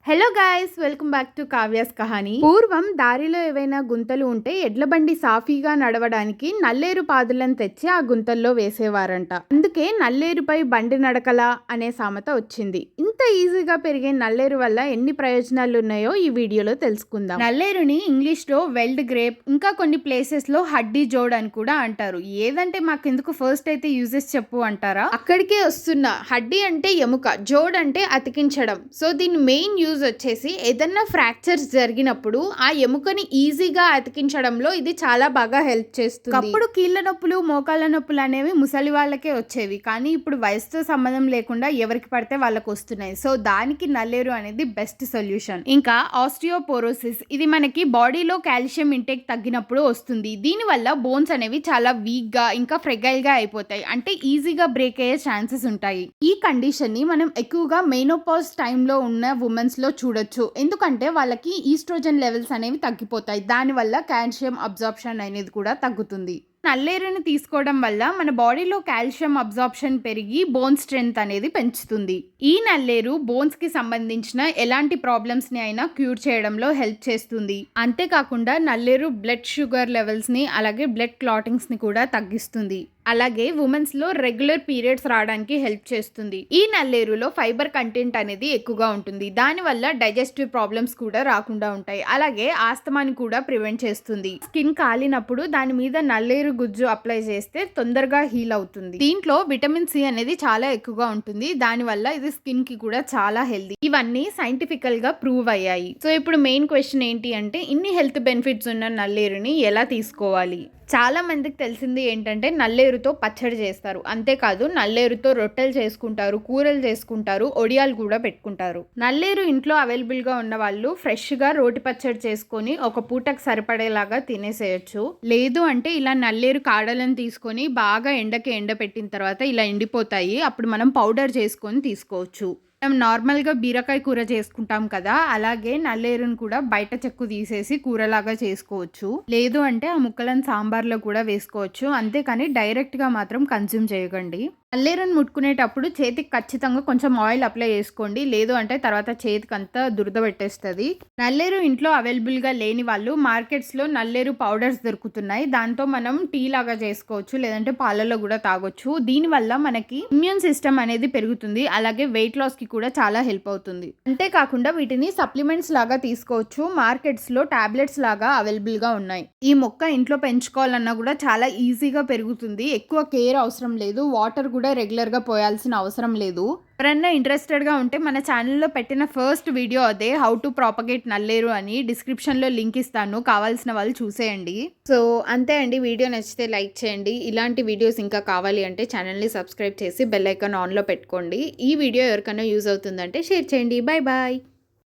Hello guys, welcome back to Kavya's Kahani. పూర్వం దారిలో ఏవైనా గుంతలు ఉంటే ఎడ్ల బండి సాఫీగా నడవడానికి నల్లేరు పాదులను తెచ్చి ఆ గుంతల్లో వేసేవారంట. అందుకే నల్లేరుపై బండి నడకలా అనే సామెత వచ్చింది. ఇంత ఈజీగా పెరిగే నల్లేరు వల్ల ఎన్ని ప్రయోజనాలు ఉన్నాయో ఈ వీడియోలో తెలుసుకుందాం. నల్లేరుని ఇంగ్లీష్ లో వెల్డ్ గ్రేప్, ఇంకా కొన్ని ప్లేసెస్ లో హడ్డీ జోడ్ అని కూడా అంటారు. ఏదంటే మాకెందుకు ఫస్ట్ అయితే యూజెస్ చెప్పు అంటారా? అక్కడికే వస్తున్నా. హడ్డీ అంటే ఎముక, జోడ్ అంటే అతికించడం. సో దీని మెయిన్ యూజ్ వచ్చేసి ఏదన్నా ఫ్రాక్చర్స్ జరిగినప్పుడు ఆ ఎముకని ఈజీగా అతికించడంలో ఇది చాలా బాగా హెల్ప్ చేస్తుంది. అప్పుడు కీళ్ళ నొప్పులు, మోకాళ్ళ నొప్పులు అనేవి ముసలి వాళ్ళకే వచ్చేవి, కానీ ఇప్పుడు వయసుతో సంబంధం లేకుండా ఎవరికి పడితే వాళ్ళకి వస్తున్నాయి. సో దానికి నల్లేరు అనేది బెస్ట్ సొల్యూషన్. ఇంకా ఆస్టియోపోరోసిస్, ఇది మనకి బాడీలో కాల్షియం ఇంటేక్ తగ్గినప్పుడు వస్తుంది. దీనివల్ల బోన్స్ అనేవి చాలా వీక్ గా ఇంకా ఫ్రెగైల్ గా అయిపోతాయి, అంటే ఈజీగా బ్రేక్ అయ్యే ఛాన్సెస్ ఉంటాయి. ఈ కండిషన్ ని మనం ఎక్కువగా మెనోపాజ్ టైంలో ఉన్న ఉమెన్స్ లో చూడొచ్చు. ఎందుకంటే వాళ్ళకి ఈస్ట్రోజన్ లెవెల్స్ అనేవి తగ్గిపోతాయి. దానివల్ల కాల్షియం అబ్జార్ప్షన్ అనేది కూడా తగ్గుతుంది. నల్లేరుని తీసుకోవడం వల్ల మన బాడీలో కాల్షియం అబ్జార్ప్షన్ పెరిగి బోన్ స్ట్రెంగ్త్ అనేది పెంచుతుంది. ఈ నల్లేరు బోన్స్ కి సంబంధించిన ఎలాంటి ప్రాబ్లమ్స్ ని అయినా క్యూర్ చేయడంలో హెల్ప్ చేస్తుంది. అంతేకాకుండా నల్లేరు బ్లడ్ షుగర్ లెవెల్స్ ని, అలాగే బ్లడ్ క్లాటింగ్స్ ని కూడా తగ్గిస్తుంది. అలాగే ఉమెన్స్ లో రెగ్యులర్ పీరియడ్స్ రావడానికి హెల్ప్ చేస్తుంది. ఈ నల్లేరులో ఫైబర్ కంటెంట్ అనేది ఎక్కువగా ఉంటుంది. దానివల్ల డైజెస్టివ్ ప్రాబ్లమ్స్ కూడా రాకుండా ఉంటాయి. అలాగే ఆస్తమాని కూడా ప్రివెంట్ చేస్తుంది. స్కిన్ కాలినప్పుడు దాని మీద నల్లేరు గుజ్జు అప్లై చేస్తే తొందరగా హీల్ అవుతుంది. దీంట్లో విటమిన్ సి అనేది చాలా ఎక్కువగా ఉంటుంది. దానివల్ల ఇది స్కిన్ కి కూడా చాలా హెల్దీ. ఇవన్నీ సైంటిఫికల్ గా ప్రూవ్ అయ్యాయి. సో ఇప్పుడు మెయిన్ క్వశ్చన్ ఏంటి అంటే, ఇన్ని హెల్త్ బెనిఫిట్స్ ఉన్న నల్లేరుని ఎలా తీసుకోవాలి? చాలా మందికి తెలిసింది ఏంటంటే నల్లేరుతో పచ్చడి చేస్తారు. అంతేకాదు నల్లేరుతో రొట్టెలు చేసుకుంటారు, కూరలు చేసుకుంటారు, ఒడియాలు కూడా పెట్టుకుంటారు. నల్లేరు ఇంట్లో అవైలబుల్గా ఉన్న వాళ్ళు ఫ్రెష్గా రోటి పచ్చడి చేసుకొని ఒక పూటకు సరిపడేలాగా తినేసేయచ్చు. లేదు అంటే ఇలా నల్లేరు కాడలను తీసుకొని బాగా ఎండకి ఎండపెట్టిన తర్వాత ఇలా ఎండిపోతాయి, అప్పుడు మనం పౌడర్ చేసుకొని తీసుకోవచ్చు. మనం నార్మల్గా బీరకాయ కూర చేసుకుంటాం కదా, అలాగే నల్లేరును కూడా బయట చెక్కు తీసేసి కూరలాగా చేసుకోవచ్చు. లేదు అంటే ఆ ముక్కలను సాంబార్లో కూడా వేసుకోవచ్చు. అంతేకాని డైరెక్ట్గా మాత్రం కన్జ్యూమ్ చేయకండి. నల్లేరును ముట్టుకునేటప్పుడు చేతికి ఖచ్చితంగా కొంచెం ఆయిల్ అప్లై చేసుకోండి. లేదు అంటే తర్వాత చేతికి అంతా దురద పెట్టేస్తుంది. నల్లేరు ఇంట్లో అవైలబుల్గా లేని వాళ్ళు మార్కెట్స్లో నల్లేరు పౌడర్స్ దొరుకుతున్నాయి. దాంతో మనం టీ లాగా చేసుకోవచ్చు, లేదంటే పాలలో కూడా తాగొచ్చు. దీనివల్ల మనకి ఇమ్యూన్ సిస్టమ్ అనేది పెరుగుతుంది, అలాగే వెయిట్ లాస్కి కూడా చాలా హెల్ప్ అవుతుంది. అంతేకాకుండా వీటిని సప్లిమెంట్స్ లాగా తీసుకోవచ్చు. మార్కెట్స్లో టాబ్లెట్స్ లాగా అవైలబుల్గా ఉన్నాయి. ఈ మొక్క ఇంట్లో పెంచుకోవాలన్నా కూడా చాలా ఈజీగా పెరుగుతుంది. ఎక్కువ కేర్ అవసరం లేదు. వాటర్ కూడా రెగ్యులర్గా పోయాల్సిన అవసరం లేదు. ఎవరన్నా ఇంట్రెస్టెడ్గా ఉంటే మన ఛానల్లో పెట్టిన ఫస్ట్ వీడియో అదే, హౌ టు ప్రాపగేట్ నల్లేరు అని. డిస్క్రిప్షన్లో లింక్ ఇస్తాను, కావాల్సిన వాళ్ళు చూసేయండి. సో అంతే అండి. వీడియో నచ్చితే లైక్ చేయండి. ఇలాంటి వీడియోస్ ఇంకా కావాలి అంటే ఛానల్ని సబ్స్క్రైబ్ చేసి బెల్ ఐకాన్ ఆన్లో పెట్టుకోండి. ఈ వీడియో ఎవరికైనా యూజ్ అవుతుందంటే షేర్ చేయండి. Bye bye.